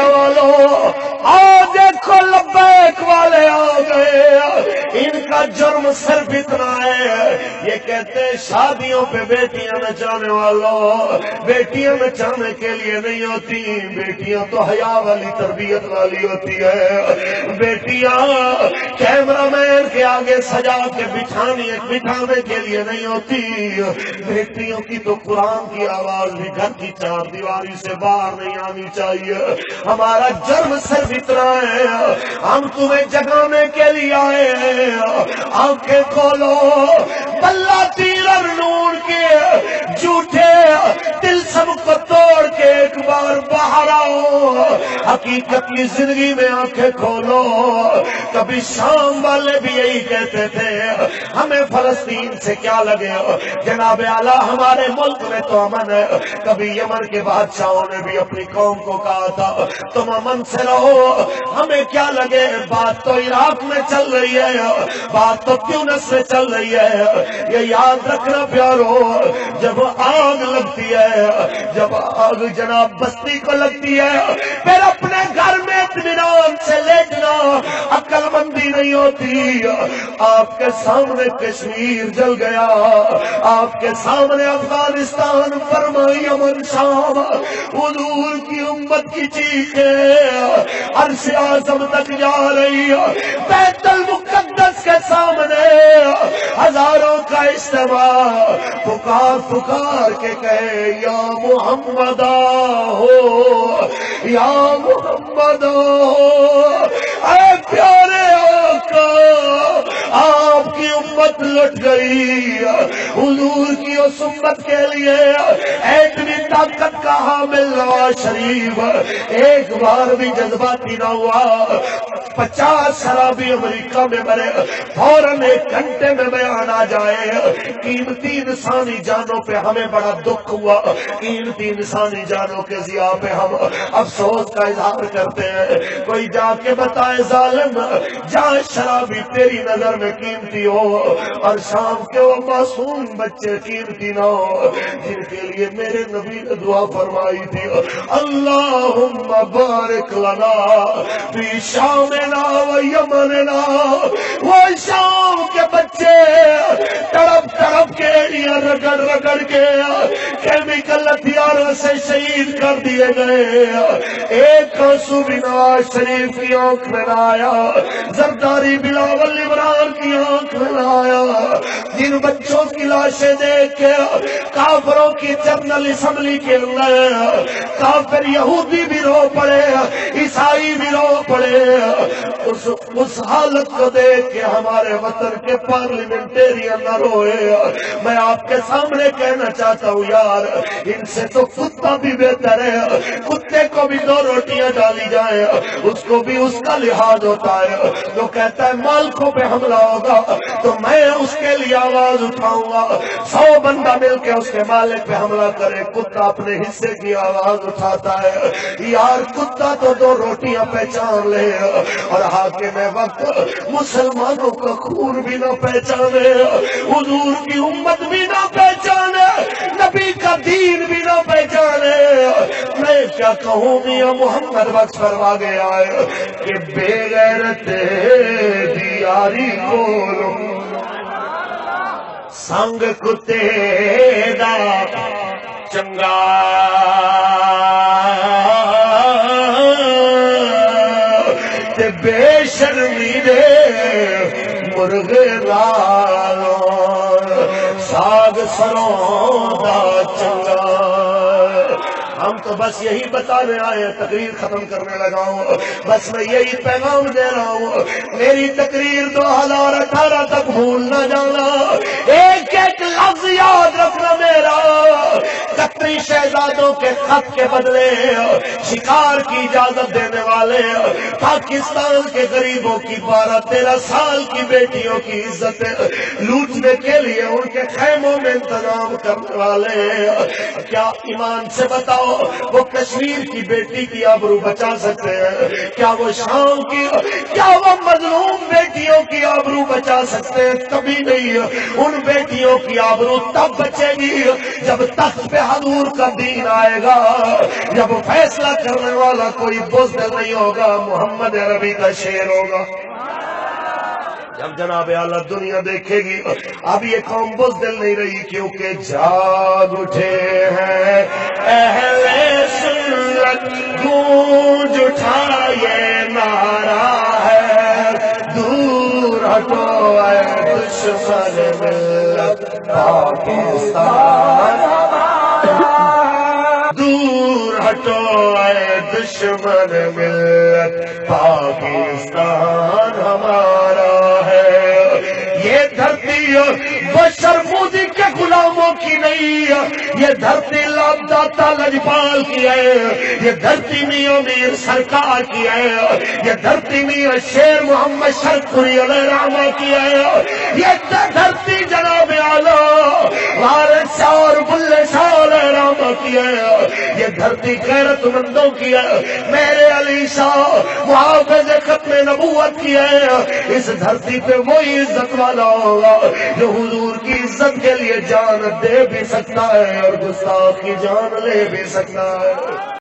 میرے والوں آج دیکھو لبیک والے آ گئے، ان کا جرم صرف اتنا ہے، یہ کہتے ہیں شادیوں پہ بیٹیاں نچانے والوں، بیٹیاں نچانے کے لیے نہیں ہوتی، بیٹیاں تو حیا والی تربیت والی ہوتی ہے، بیٹیاں کیمرہ مین کے آگے سجا کے بٹھانے کے لیے نہیں ہوتی، بیٹیوں کی تو قرآن کی آواز بھی گھر کی چار دیواری سے باہر نہیں آنی چاہیے۔ ہمارا جرم صرف اتنا ہے، ہم تمہیں جگانے کے لیے آئے ہیں، آنکھیں کھولو، بلہ تیر اور نور کے جھوٹے تلسم کو توڑ کے ایک بار باہر آؤ، حقیقت کی زندگی میں آنکھیں کھولو۔ کبھی شام والے بھی یہی کہتے تھے ہمیں فلسطین سے کیا لگے، جناب اعلیٰ ہمارے ملک میں تو امن ہے۔ کبھی یمن کے بادشاہوں نے بھی اپنی قوم کو کہا تھا تم امن سے رہو، ہمیں کیا لگے، بات تو عراق میں چل رہی ہے، بات تو تیونس میں چل رہی ہے۔ یہ یاد رکھنا پیارو، جب آگ لگتی ہے، جب آگ جناب بستی کو لگتی ہے، پھر اپنے گھر میں اطمینان سے لیٹنا عقل مندی نہیں ہوتی۔ آپ کے سامنے کشمیر جل گیا، آپ کے سامنے افغانستان، فرما یمن، شام، حضور کی امت کی چیخیں عرش اعظم تک جا رہی ہے، بیت المقدس کے سامنے ہزاروں کا اجتماع پکار پکار کے کہے یا محمد ہو، یا محمد ہو، اے پیارے آقا آپ کی امت لٹ گئی، حضور کی اس امت کے لیے ایٹمی طاقت کا حامل نواز شریف ایک بار بھی جذباتی نہ ہوا۔ 50 شرابی امریکہ میں مرے، فوراً 1 گھنٹے میں بیان آ جائے، قیمتی انسانی جانوں پہ ہمیں بڑا دکھ ہوا، قیمتی انسانی جانوں کے ضیاع پہ ہم افسوس کا اظہار کرتے ہیں۔ کوئی جا کے بتائے ظالم جہاں شرابی تیری نظر میں قیمتی ہو اور شام کے وہ معصوم بچے قیمتی نہ ہو جن کے لیے میرے نبی نے دعا فرمائی تھی اللہم بارک لنا فی شامنا و یمننا، وہ شام کے بچے تڑپ تڑپ کے رگڑ رگڑ کے کیمیکل ہتھیاروں سے شہید کر دیے گئے، ایک آنسو بھی نواز شریف کی آنکھ میں نہ آیا، زرداری بلاول عمران کی آنکھ میں نہ آیا۔ جن بچوں کی لاشیں دیکھ کے کافروں کی جنرل اسمبلی کے اندر کافر یہودی بھی رو پڑے، عیسائی بھی رو پڑے، اس حالت کو دیکھ کے ہمارے وطن کے پارلیمنٹیرین نہ روئے۔ میں آپ کے سامنے کہنا چاہتا ہوں یار، ان سے تو کتا بھی بہتر ہے، کتے کو بھی 2 روٹیاں ڈالی جائیں اس کو بھی اس کا لحاظ ہوتا ہے۔ جو کہتا ہے مالکوں پہ حملہ ہوگا تو میں اس کے لیے آواز اٹھاؤں گا، 100 بندہ مل کے اس کے مالک پہ حملہ کرے، کتا اپنے حصے کی آواز اٹھاتا ہے۔ یار کتا تو 2 روٹیاں پہچان لے اور حاکم وقت مسلمانوں کا خون بھی نہ پہچانے، حضور کی امت بھی نہ پہچانے، نبی کا دین بھی نہ پہچانے، میں کیا کہوں میاں محمد وقت فرما گیا ہے کہ بے غیرت دی یاری کو سنگ کتے دا چنگا، تے بے شرمی دے مرغے نالوں ساگ سروں دا چنگا۔ ہم تو بس یہی بتانے آئے ہیں، تقریر ختم کرنے لگا ہوں، بس میں یہی پیغام دے رہا ہوں، میری تقریر 2018 تک بھول نہ جانا، ایک ایک لفظ یاد رکھنا میرا۔ قطری شہزادوں کے خط کے بدلے شکار کی اجازت دینے والے، پاکستان کے غریبوں کی 12-13 سال کی بیٹیوں کی عزت لوٹنے کے لیے ان کے خیموں میں انتظام کرنے والے، کیا ایمان سے بتاؤ وہ کشمیر کی بیٹی کی آبرو بچا سکتے ہیں؟ کیا وہ شام کی، کیا وہ مظلوم بیٹیوں کی آبرو بچا سکتے ہیں؟ کبھی نہیں۔ ان بیٹیوں کی آبرو تب بچے گی جب تخت پہ حضور کا دین آئے گا، جب فیصلہ کرنے والا کوئی بزدل نہیں ہوگا، محمد عربی کا شعر ہوگا۔ جب جناب اعلیٰ دنیا دیکھے گی اب یہ قوم بزدل نہیں رہی، کیونکہ جاگ اٹھے ہیں اہل سنت، گونج اٹھا یہ نعرہ ہے، دور ہٹو اے دشمن ملت پاکستان، دور ہٹو اے دشمن ملت پاکستان ہمارا ہے۔ یہ دھرتی بشر مودی کے غلاموں کی نہیں، یہ دھرتی لاب داتا لجپال کی ہے، یہ دھرتی میاں میر سرکار کی ہے، یہ دھرتی میاں شیر محمد شرف پوری علیہ رحمہ کی ہے، یہ دھرتی جناب اعلیٰ وارث شاہ اور بلے شاہ علیہ رحمہ کی ہے، یہ دھرتی غیرت مندوں کی ہے، میرے علی شاہ محافظ ختم نبوت کی ہے۔ اس دھرتی پہ وہی عزت والا ہوگا جو حضور کی عزت کے لیے جان دے بھی سکتا ہے اور گستاخ کی جان لے بھی سکتا ہے۔